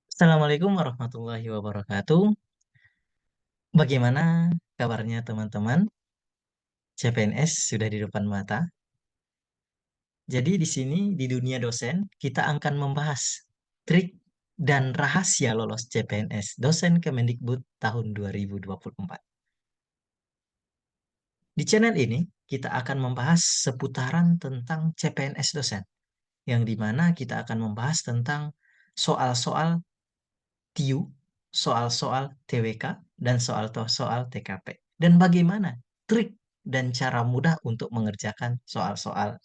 Assalamualaikum warahmatullahi wabarakatuh. Bagaimana kabarnya teman-teman? CPNS sudah di depan mata. Jadi di sini di dunia dosen kita akan membahas trik dan rahasia lolos CPNS dosen Kemendikbud tahun 2024. Di channel ini kita akan membahas seputaran tentang CPNS dosen, yang dimana kita akan membahas tentang soal-soal TIU, soal-soal TWK, dan soal-soal TKP. Dan bagaimana trik dan cara mudah untuk mengerjakan soal-soal.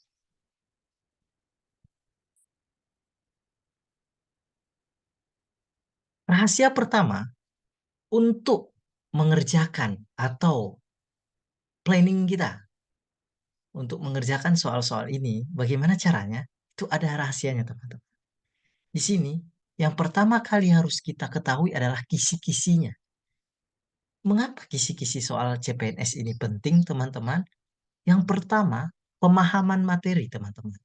Rahasia pertama untuk mengerjakan atau planning kita untuk mengerjakan soal-soal ini, bagaimana caranya? Itu ada rahasianya, teman-teman. Di sini, yang pertama kali harus kita ketahui adalah kisi-kisinya. Mengapa kisi-kisi soal CPNS ini penting, teman-teman? Yang pertama, pemahaman materi, teman-teman.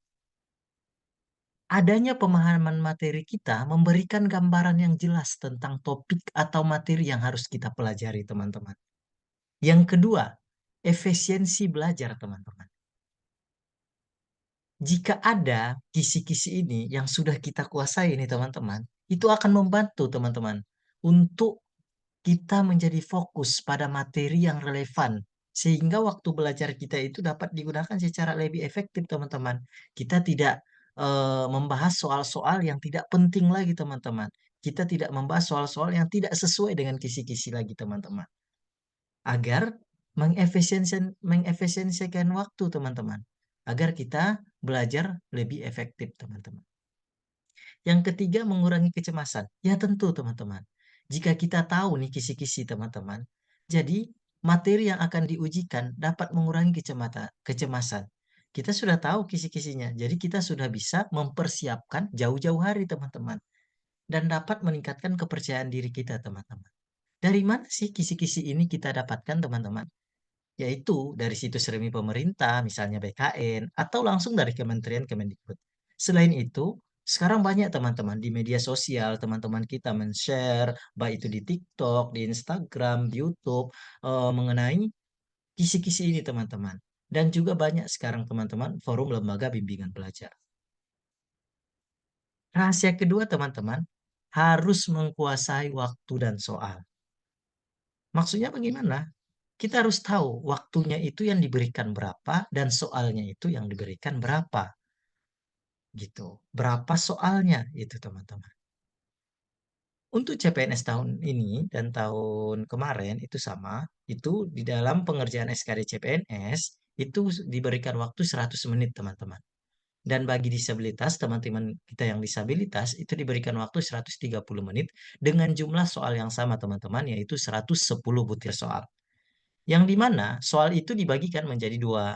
Adanya pemahaman materi kita memberikan gambaran yang jelas tentang topik atau materi yang harus kita pelajari, teman-teman. Yang kedua, efisiensi belajar, teman-teman. Jika ada kisi-kisi ini yang sudah kita kuasai ini, teman-teman, itu akan membantu, teman-teman, untuk kita menjadi fokus pada materi yang relevan. Sehingga waktu belajar kita itu dapat digunakan secara lebih efektif, teman-teman. Kita tidak membahas soal-soal yang tidak penting lagi, teman-teman. Kita tidak membahas soal-soal yang tidak sesuai dengan kisi-kisi lagi, teman-teman. Agar mengefisiensikan waktu, teman-teman. Agar kita belajar lebih efektif, teman-teman. Yang ketiga, mengurangi kecemasan. Ya tentu, teman-teman. Jika kita tahu nih kisi-kisi, teman-teman, jadi materi yang akan diujikan dapat mengurangi kecemasan. Kita sudah tahu kisi-kisinya, jadi kita sudah bisa mempersiapkan jauh-jauh hari, teman-teman. Dan dapat meningkatkan kepercayaan diri kita, teman-teman. Dari mana sih kisi-kisi ini kita dapatkan, teman-teman? Yaitu dari situs resmi pemerintah, misalnya BKN, atau langsung dari Kementerian Kemendikbud. Selain itu, sekarang banyak teman-teman di media sosial, teman-teman kita men-share, baik itu di TikTok, di Instagram, di YouTube, mengenai kisi-kisi ini, teman-teman. Dan juga banyak sekarang, teman-teman, forum lembaga bimbingan belajar. Rahasia kedua, teman-teman, harus menguasai waktu dan soal. Maksudnya bagaimana? Kita harus tahu waktunya itu yang diberikan berapa dan soalnya itu yang diberikan berapa. Gitu. Berapa soalnya itu, teman-teman. Untuk CPNS tahun ini dan tahun kemarin itu sama, itu di dalam pengerjaan SKD CPNS itu diberikan waktu 100 menit, teman-teman. Dan bagi disabilitas, teman-teman kita yang disabilitas itu diberikan waktu 130 menit dengan jumlah soal yang sama, teman-teman, yaitu 110 butir soal. Yang dimana soal itu dibagikan menjadi dua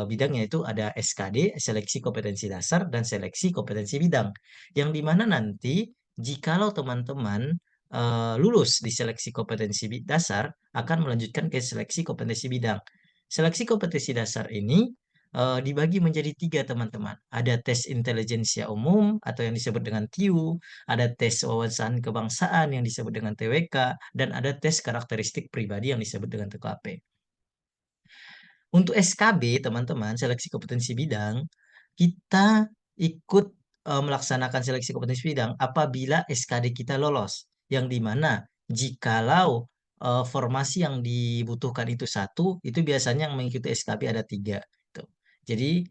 bidang, yaitu ada SKD, seleksi kompetensi dasar, dan seleksi kompetensi bidang. Yang dimana nanti jikalau teman-teman lulus di seleksi kompetensi dasar, akan melanjutkan ke seleksi kompetensi bidang. Seleksi kompetensi dasar ini dibagi menjadi tiga, teman-teman. Ada tes intelijensia umum atau yang disebut dengan TIU, ada tes wawasan kebangsaan yang disebut dengan TWK, dan ada tes karakteristik pribadi yang disebut dengan TKP. Untuk SKB, teman-teman, seleksi kompetensi bidang, kita ikut melaksanakan seleksi kompetensi bidang apabila SKD kita lolos. Yang dimana jikalau formasi yang dibutuhkan itu satu, itu biasanya yang mengikuti SKB ada tiga. Tuh. Jadi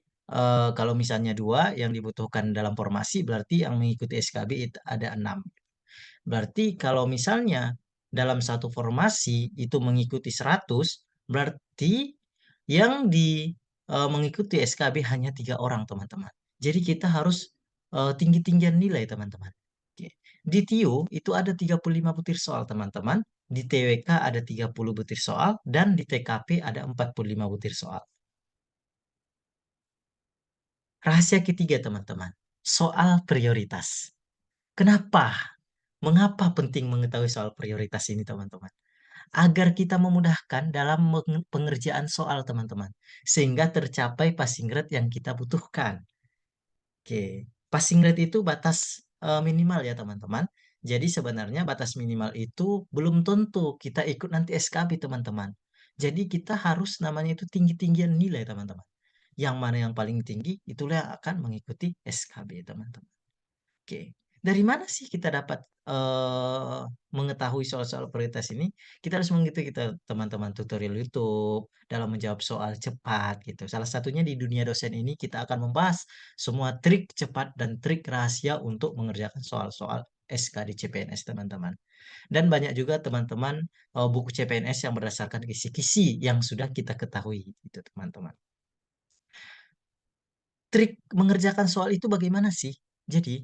kalau misalnya dua yang dibutuhkan dalam formasi, berarti yang mengikuti SKB itu ada enam. Berarti kalau misalnya dalam satu formasi itu mengikuti 100, berarti yang mengikuti SKB hanya tiga orang, teman-teman. Jadi kita harus tinggi-tinggian nilai, teman-teman. Oke. Di TIU itu ada 35 butir soal, teman-teman. Di TWK ada 30 butir soal. Dan di TKP ada 45 butir soal. Rahasia ketiga, teman-teman. Soal prioritas. Kenapa? Mengapa penting mengetahui soal prioritas ini, teman-teman? Agar kita memudahkan dalam pengerjaan soal, teman-teman. Sehingga tercapai passing grade yang kita butuhkan. Oke. Passing rate itu batas minimal ya teman-teman. Jadi sebenarnya batas minimal itu belum tentu kita ikut nanti SKB teman-teman. Jadi kita harus namanya itu tinggi-tinggian nilai teman-teman. Yang mana yang paling tinggi itulah yang akan mengikuti SKB teman-teman. Oke, dari mana sih kita dapat mengetahui soal-soal prioritas ini? Kita harus mengikuti kita teman-teman tutorial YouTube dalam menjawab soal cepat gitu. Salah satunya di dunia dosen ini kita akan membahas semua trik cepat dan trik rahasia untuk mengerjakan soal-soal SKD CPNS teman-teman. Dan banyak juga teman-teman buku CPNS yang berdasarkan kisi-kisi yang sudah kita ketahui gitu teman-teman. Trik mengerjakan soal itu bagaimana sih? Jadi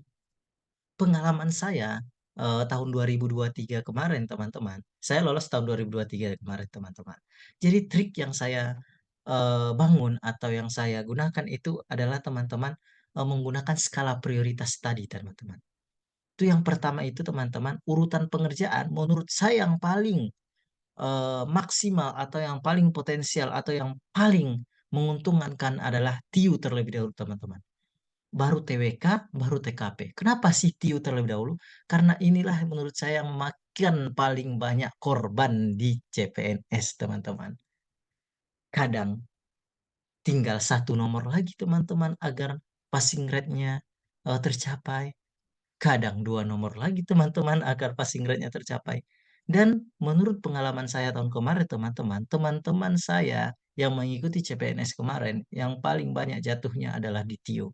pengalaman saya, tahun 2023 kemarin teman-teman, saya lolos tahun 2023 kemarin teman-teman. Jadi trik yang saya, bangun atau yang saya gunakan itu adalah teman-teman, menggunakan skala prioritas tadi teman-teman. Itu yang pertama itu teman-teman, urutan pengerjaan menurut saya yang paling, maksimal atau yang paling potensial atau yang paling menguntungkan adalah TIU terlebih dahulu teman-teman. Baru TWK, baru TKP. Kenapa sih TIU terlebih dahulu? Karena inilah menurut saya yang memakan paling banyak korban di CPNS, teman-teman. Kadang tinggal satu nomor lagi, teman-teman, agar passing rate-nya tercapai. Kadang dua nomor lagi, teman-teman, agar passing rate-nya tercapai. Dan menurut pengalaman saya tahun kemarin, teman-teman, teman-teman saya yang mengikuti CPNS kemarin, yang paling banyak jatuhnya adalah di TIU.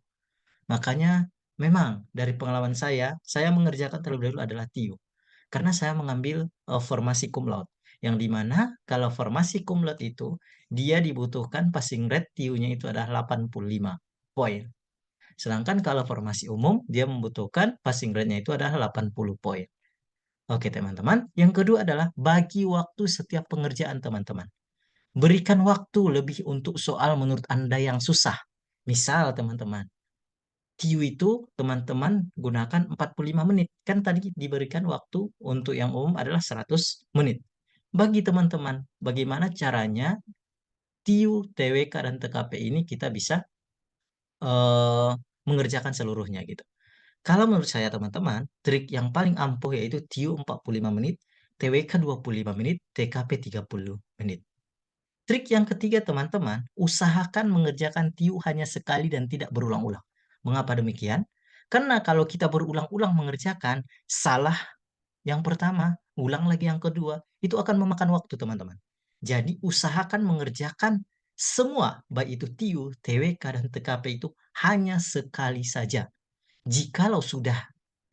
Makanya memang dari pengalaman saya mengerjakan terlebih dahulu adalah TIU. Karena saya mengambil formasi cum laude. Yang dimana kalau formasi cum laude itu dia dibutuhkan passing rate TIU-nya itu adalah 85 poin. Sedangkan kalau formasi umum dia membutuhkan passing rate-nya itu adalah 80 poin. Oke teman-teman. Yang kedua adalah bagi waktu setiap pengerjaan teman-teman. Berikan waktu lebih untuk soal menurut Anda yang susah. Misal teman-teman, TIU itu teman-teman gunakan 45 menit. Kan tadi diberikan waktu untuk yang umum adalah 100 menit. Bagi teman-teman, bagaimana caranya TIU, TWK, dan TKP ini kita bisa eh, mengerjakan seluruhnya gitu. Kalau menurut saya teman-teman, trik yang paling ampuh yaitu TIU 45 menit, TWK 25 menit, TKP 30 menit. Trik yang ketiga teman-teman, usahakan mengerjakan TIU hanya sekali dan tidak berulang-ulang. Mengapa demikian? Karena kalau kita berulang-ulang mengerjakan, salah yang pertama, ulang lagi yang kedua, itu akan memakan waktu teman-teman. Jadi usahakan mengerjakan semua, baik itu TIU, TWK, dan TKP itu hanya sekali saja. Jikalau sudah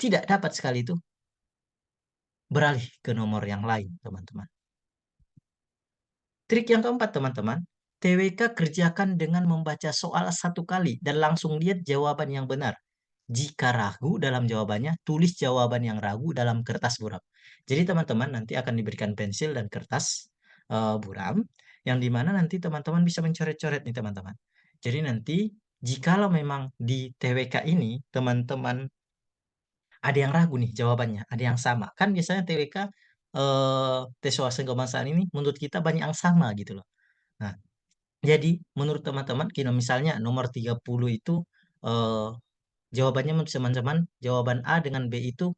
tidak dapat sekali itu, beralih ke nomor yang lain teman-teman. Trik yang keempat, teman-teman, TWK kerjakan dengan membaca soal satu kali dan langsung lihat jawaban yang benar. Jika ragu dalam jawabannya, tulis jawaban yang ragu dalam kertas buram. Jadi teman-teman nanti akan diberikan pensil dan kertas buram, yang dimana nanti teman-teman bisa mencoret-coret nih teman-teman. Jadi nanti jikalau memang di TWK ini teman-teman ada yang ragu nih jawabannya, ada yang sama. Kan biasanya TWK tes wawasan kebangsaan ini menurut kita banyak yang sama gitu loh. Nah, jadi menurut teman-teman, misalnya nomor 30 itu eh, jawabannya menurut teman-teman, jawaban A dengan B itu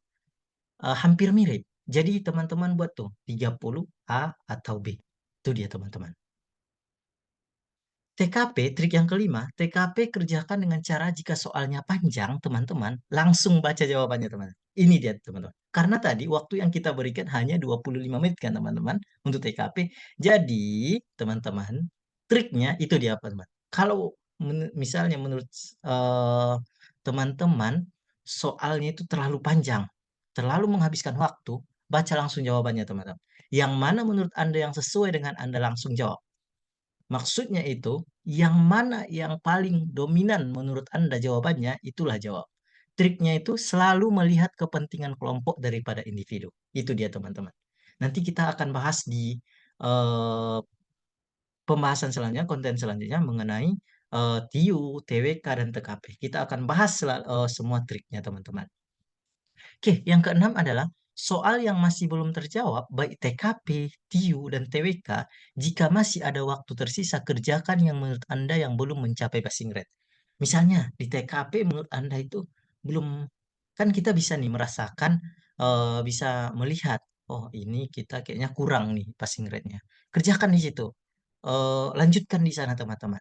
hampir mirip. Jadi teman-teman buat tuh 30 A atau B. Itu dia teman-teman. TKP, trik yang kelima, TKP kerjakan dengan cara jika soalnya panjang, teman-teman, langsung baca jawabannya, teman. Ini dia, teman-teman. Karena tadi waktu yang kita berikan hanya 25 menit kan, teman-teman, untuk TKP. Jadi, teman-teman, triknya itu dia, teman. Kalau misalnya menurut eh, teman-teman, soalnya itu terlalu panjang, terlalu menghabiskan waktu, baca langsung jawabannya, teman-teman. Yang mana menurut Anda yang sesuai dengan Anda langsung jawab. Maksudnya itu, yang mana yang paling dominan menurut Anda jawabannya, itulah jawab. Triknya itu selalu melihat kepentingan kelompok daripada individu. Itu dia teman-teman. Nanti kita akan bahas di eh, pembahasan selanjutnya, konten selanjutnya mengenai TIU, TWK, dan TKP. Kita akan bahas semua triknya teman-teman. Oke, yang keenam adalah soal yang masih belum terjawab, baik TKP, TIU, dan TWK, jika masih ada waktu tersisa, kerjakan yang menurut Anda yang belum mencapai passing rate. Misalnya, di TKP menurut Anda itu belum, kan kita bisa nih merasakan, bisa melihat, "Oh ini kita kayaknya kurang nih passing rate-nya." Kerjakan di situ, lanjutkan di sana teman-teman,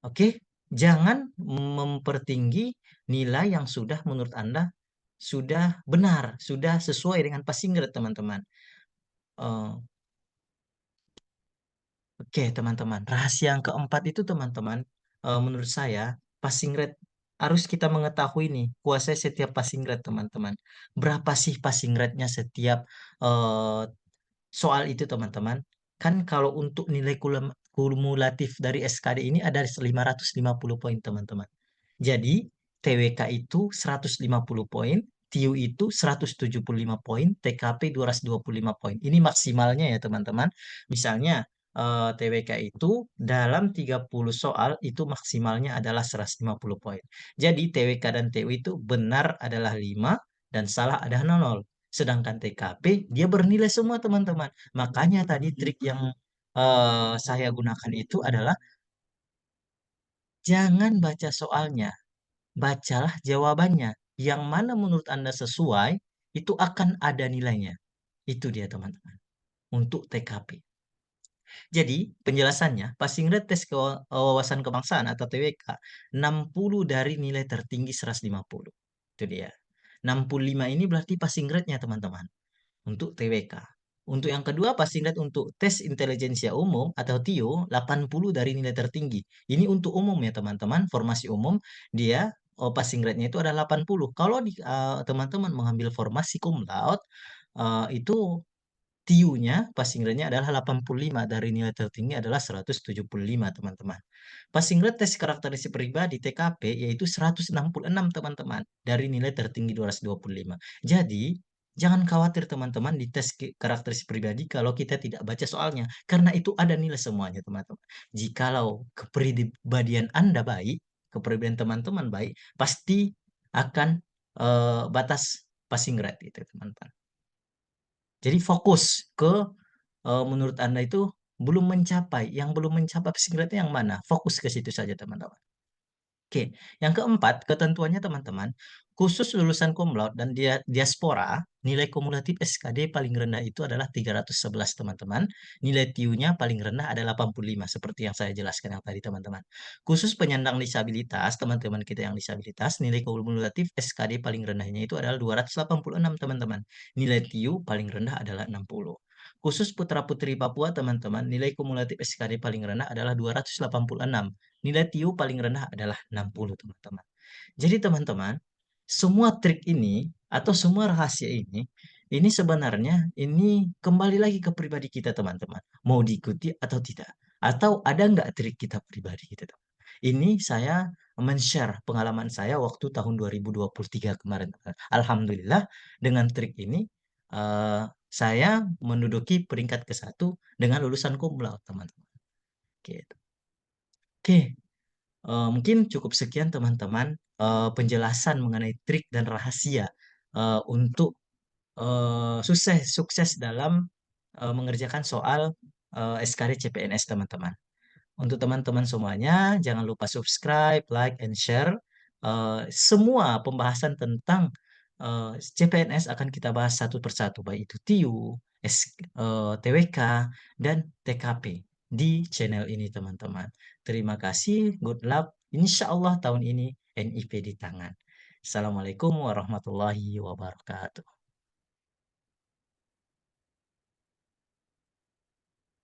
oke? Jangan mempertinggi nilai yang sudah menurut Anda sudah benar, sudah sesuai dengan passing rate teman-teman. Eee, oke teman-teman, rahasia yang keempat itu teman-teman, menurut saya passing rate harus kita mengetahui nih, kuasai setiap passing rate teman-teman. Berapa sih passing rate-nya setiap, eee, soal itu teman-teman. Kan kalau untuk nilai kumulatif dari SKD ini ada 550 poin teman-teman. Jadi TWK itu 150 poin, TIU itu 175 poin, TKP 225 poin. Ini maksimalnya ya teman-teman. Misalnya TWK itu dalam 30 soal itu maksimalnya adalah 150 poin. Jadi TWK dan TU itu benar adalah 5 dan salah adalah 0. Sedangkan TKP dia bernilai semua teman-teman. Makanya tadi trik yang saya gunakan itu adalah jangan baca soalnya, bacalah jawabannya. Yang mana menurut Anda sesuai, itu akan ada nilainya. Itu dia teman-teman, untuk TKP. Jadi penjelasannya, passing rate tes wawasan kebangsaan atau TWK 60 dari nilai tertinggi 150. Itu dia. 65 ini berarti passing rate-nya teman-teman untuk TWK. Untuk yang kedua, passing rate untuk tes intelijensia umum atau TIO 80 dari nilai tertinggi. Ini untuk umum ya teman-teman, formasi umum dia passing rate-nya itu adalah 80. Kalau teman-teman mengambil formasi cum laude, itu TIU-nya passing rate-nya adalah 85 dari nilai tertinggi adalah 175 teman-teman. Passing rate tes karakteristik pribadi TKP yaitu 166 teman-teman dari nilai tertinggi 225. Jadi jangan khawatir teman-teman di tes karakteristik pribadi kalau kita tidak baca soalnya karena itu ada nilai semuanya teman-teman. Jikalau kepribadian Anda baik, kepribadian teman-teman baik, pasti akan batas passing rate itu teman-teman. Jadi fokus ke menurut Anda itu belum mencapai, yang belum mencapai passing rate yang mana? Fokus ke situ saja teman-teman. Oke, yang keempat, ketentuannya teman-teman, khusus lulusan cum laude dan diaspora, nilai kumulatif SKD paling rendah itu adalah 311 teman-teman. Nilai TIU-nya paling rendah adalah 85 seperti yang saya jelaskan yang tadi teman-teman. Khusus penyandang disabilitas, teman-teman kita yang disabilitas, nilai kumulatif SKD paling rendahnya itu adalah 286 teman-teman. Nilai TIU paling rendah adalah 60. Khusus putra-putri Papua teman-teman, nilai kumulatif SKD paling rendah adalah 286. Nilai TIU paling rendah adalah 60 teman-teman. Jadi teman-teman, semua trik ini atau semua rahasia ini sebenarnya ini kembali lagi ke pribadi kita teman-teman. Mau diikuti atau tidak. Atau ada nggak trik kita pribadi gitu teman. Ini saya men-share pengalaman saya waktu tahun 2023 kemarin. Alhamdulillah dengan trik ini saya menduduki peringkat ke-1 dengan lulusan cum laude teman-teman. Gitu. Oke, mungkin cukup sekian teman-teman, penjelasan mengenai trik dan rahasia, untuk, sukses sukses dalam, mengerjakan soal, SKD CPNS teman-teman. Untuk teman-teman semuanya, jangan lupa subscribe, like, and share. Semua pembahasan tentang CPNS akan kita bahas satu persatu, baik itu TIU, TWK, dan TKP di channel ini, teman-teman. Terima kasih, good luck. Insya Allah tahun ini NIP di tangan. Assalamualaikum warahmatullahi wabarakatuh.